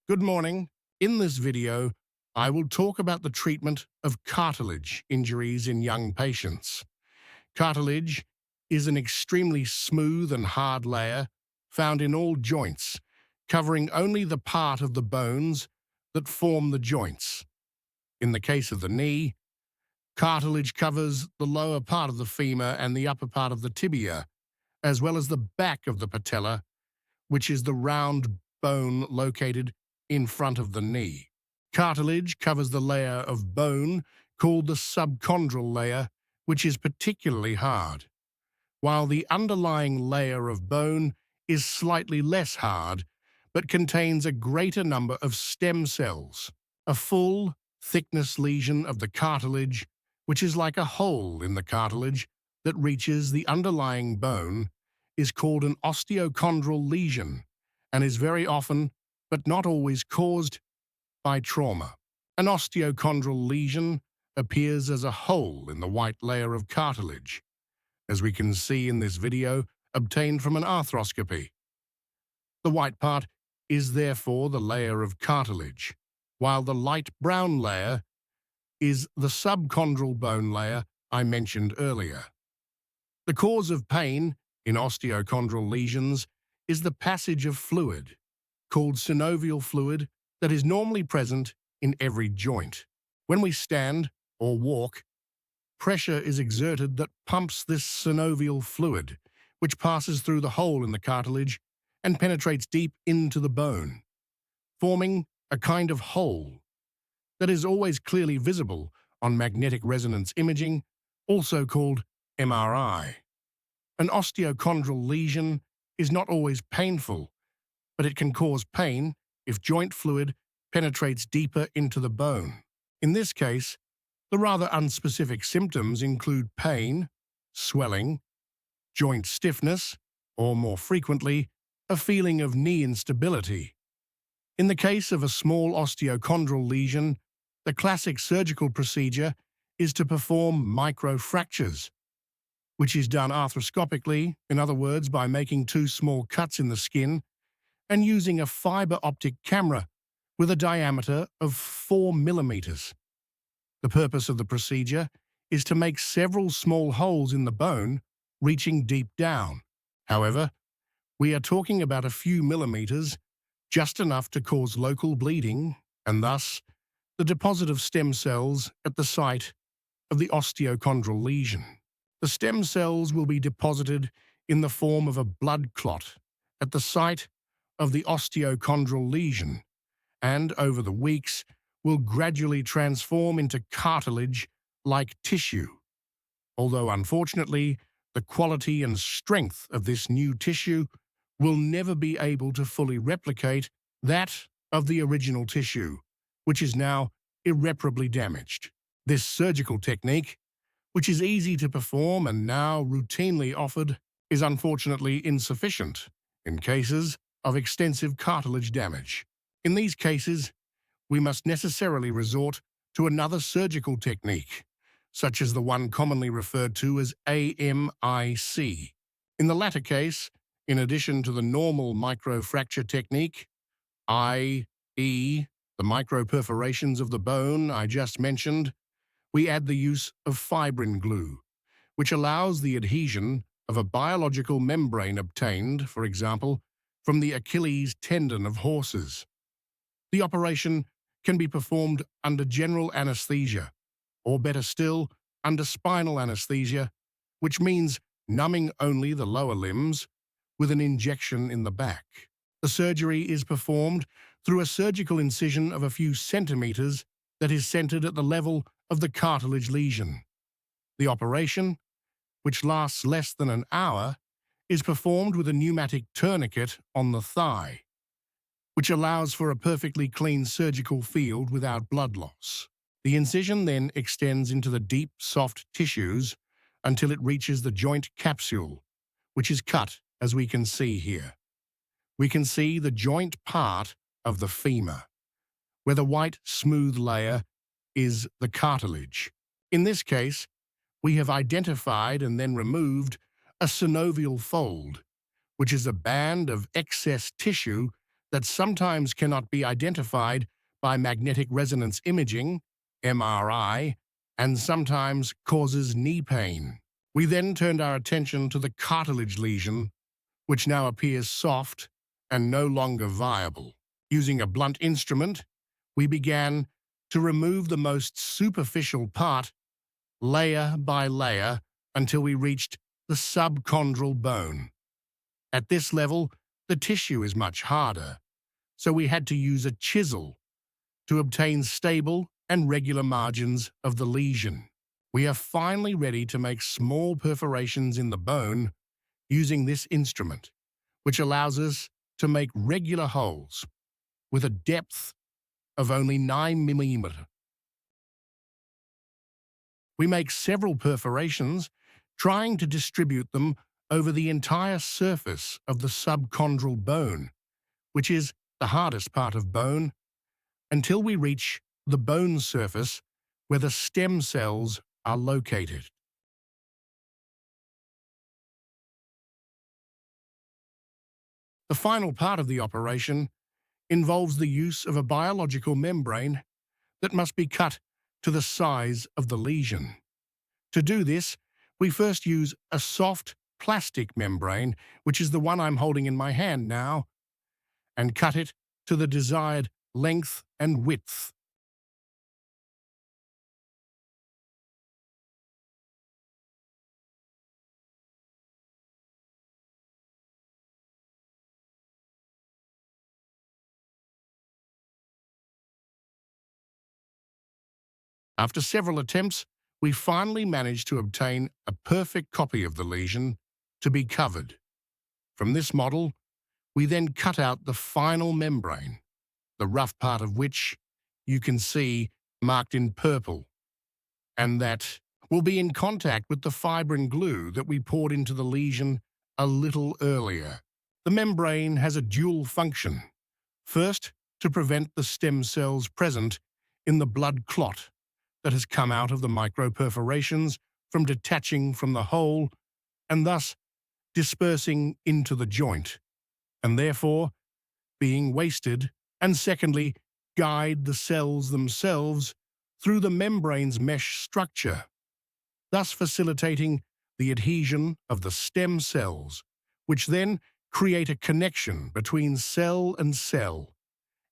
Good morning. In this video, I will talk about the treatment of cartilage injuries in young patients. Cartilage is an extremely smooth and hard layer found in all joints, covering only the part of the bones that form the joints. In the case of the knee, cartilage covers the lower part of the femur and the upper part of the tibia, as well as the back of the patella, which is the round bone located in front of the knee. Cartilage covers the layer of bone called the subchondral layer, which is particularly hard, while the underlying layer of bone is slightly less hard, but contains a greater number of stem cells. A full thickness lesion of the cartilage, which is like a hole in the cartilage that reaches the underlying bone, is called an osteochondral lesion and is very often, but not always, caused by trauma. An osteochondral lesion appears as a hole in the white layer of cartilage, as we can see in this video obtained from an arthroscopy. The white part is therefore the layer of cartilage, while the light brown layer is the subchondral bone layer I mentioned earlier. The cause of pain in osteochondral lesions is the passage of fluid, called synovial fluid, that is normally present in every joint. When we stand or walk, pressure is exerted that pumps this synovial fluid, which passes through the hole in the cartilage and penetrates deep into the bone, forming a kind of hole that is always clearly visible on magnetic resonance imaging, also called MRI. An osteochondral lesion is not always painful, but it can cause pain if joint fluid penetrates deeper into the bone. In this case, the rather unspecific symptoms include pain, swelling, joint stiffness, or more frequently, a feeling of knee instability. In the case of a small osteochondral lesion, the classic surgical procedure is to perform microfractures, which is done arthroscopically, in other words, by making two small cuts in the skin and using a fiber optic camera with a diameter of 4 millimeters. The purpose of the procedure is to make several small holes in the bone, reaching deep down. However, we are talking about a few millimeters, just enough to cause local bleeding, and thus the deposit of stem cells at the site of the osteochondral lesion. The stem cells will be deposited in the form of a blood clot at the site of the osteochondral lesion, and over the weeks will gradually transform into cartilage-like tissue. Although unfortunately, the quality and strength of this new tissue will never be able to fully replicate that of the original tissue, which is now irreparably damaged. This surgical technique, which is easy to perform and now routinely offered, is unfortunately insufficient in cases of extensive cartilage damage. In these cases, we must necessarily resort to another surgical technique, such as the one commonly referred to as AMIC. In the latter case, in addition to the normal microfracture technique, i.e., the microperforations of the bone I just mentioned, we add the use of fibrin glue, which allows the adhesion of a biological membrane obtained, for example, from the Achilles tendon of horses. The operation can be performed under general anesthesia, or better still, under spinal anesthesia, which means numbing only the lower limbs with an injection in the back. The surgery is performed through a surgical incision of a few centimeters that is centered at the level of the cartilage lesion. The operation, which lasts less than an hour, is performed with a pneumatic tourniquet on the thigh, which allows for a perfectly clean surgical field without blood loss. The incision then extends into the deep, soft tissues until it reaches the joint capsule, which is cut, as we can see here. We can see the joint part of the femur, where the white, smooth layer is the cartilage. In this case, we have identified and then removed a synovial fold, which is a band of excess tissue that sometimes cannot be identified by magnetic resonance imaging, MRI, and sometimes causes knee pain. We then turned our attention to the cartilage lesion, which now appears soft and no longer viable. Using a blunt instrument, we began to remove the most superficial part, layer by layer, until we reached the subchondral bone. At this level, the tissue is much harder, so we had to use a chisel to obtain stable and regular margins of the lesion. We are finally ready to make small perforations in the bone using this instrument, which allows us to make regular holes with a depth of only 9 millimeters. We make several perforations, trying to distribute them over the entire surface of the subchondral bone, which is the hardest part of bone, until we reach the bone surface where the stem cells are located. The final part of the operation involves the use of a biological membrane that must be cut to the size of the lesion. To do this, we first use a soft plastic membrane, which is the one I'm holding in my hand now, and cut it to the desired length and width. After several attempts, we finally managed to obtain a perfect copy of the lesion to be covered. From this model, we then cut out the final membrane, the rough part of which you can see marked in purple, and that will be in contact with the fibrin glue that we poured into the lesion a little earlier. The membrane has a dual function. First, to prevent the stem cells present in the blood clot that has come out of the microperforations from detaching from the hole and thus dispersing into the joint, and therefore being wasted, and secondly, guide the cells themselves through the membrane's mesh structure, thus facilitating the adhesion of the stem cells, which then create a connection between cell and cell,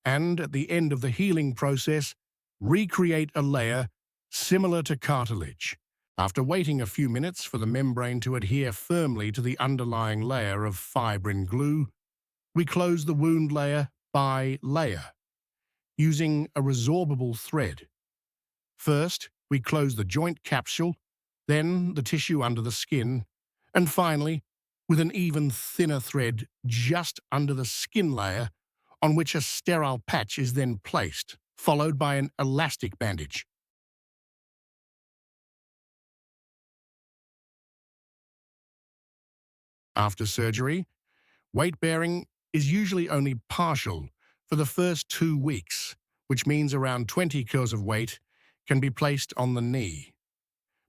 and at the end of the healing process, recreate a layer similar to cartilage. After waiting a few minutes for the membrane to adhere firmly to the underlying layer of fibrin glue, we close the wound layer by layer, using a resorbable thread. First, we close the joint capsule, then the tissue under the skin, and finally, with an even thinner thread just under the skin layer, on which a sterile patch is then placed, followed by an elastic bandage. After surgery, weight bearing is usually only partial for the first 2 weeks, which means around 20 kilos of weight can be placed on the knee.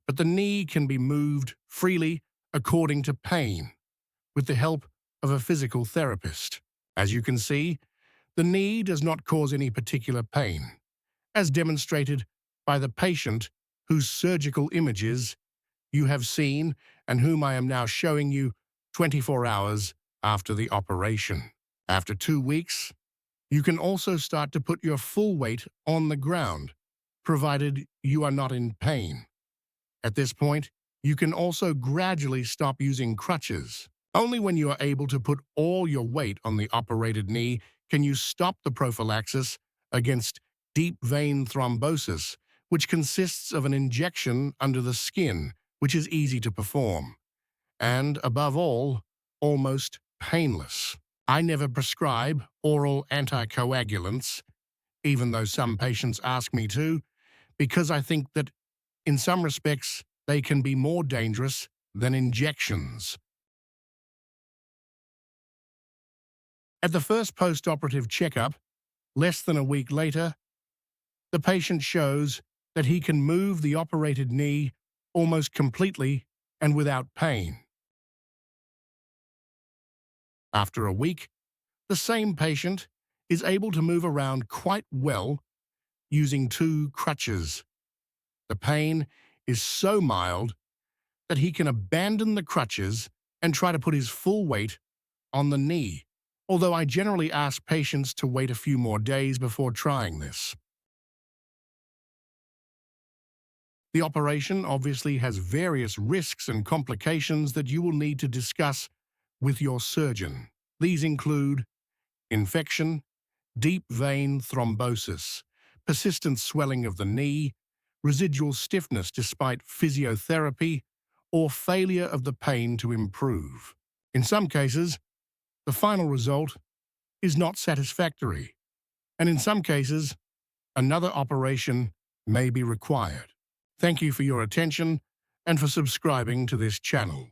But the knee can be moved freely according to pain, with the help of a physical therapist. As you can see, the knee does not cause any particular pain, as demonstrated by the patient whose surgical images you have seen and whom I am now showing you 24 hours after the operation. After 2 weeks, you can also start to put your full weight on the ground, provided you are not in pain. At this point, you can also gradually stop using crutches. Only when you are able to put all your weight on the operated knee can you stop the prophylaxis against deep vein thrombosis, which consists of an injection under the skin, which is easy to perform, and, above all, almost painless. I never prescribe oral anticoagulants, even though some patients ask me to, because I think that, in some respects, they can be more dangerous than injections. At the first post-operative checkup, less than a week later, the patient shows that he can move the operated knee almost completely and without pain. After a week, the same patient is able to move around quite well using two crutches. The pain is so mild that he can abandon the crutches and try to put his full weight on the knee, although I generally ask patients to wait a few more days before trying this. The operation obviously has various risks and complications that you will need to discuss with your surgeon. These include infection, deep vein thrombosis, persistent swelling of the knee, residual stiffness despite physiotherapy, or failure of the pain to improve. In some cases, the final result is not satisfactory, and in some cases, another operation may be required. Thank you for your attention and for subscribing to this channel.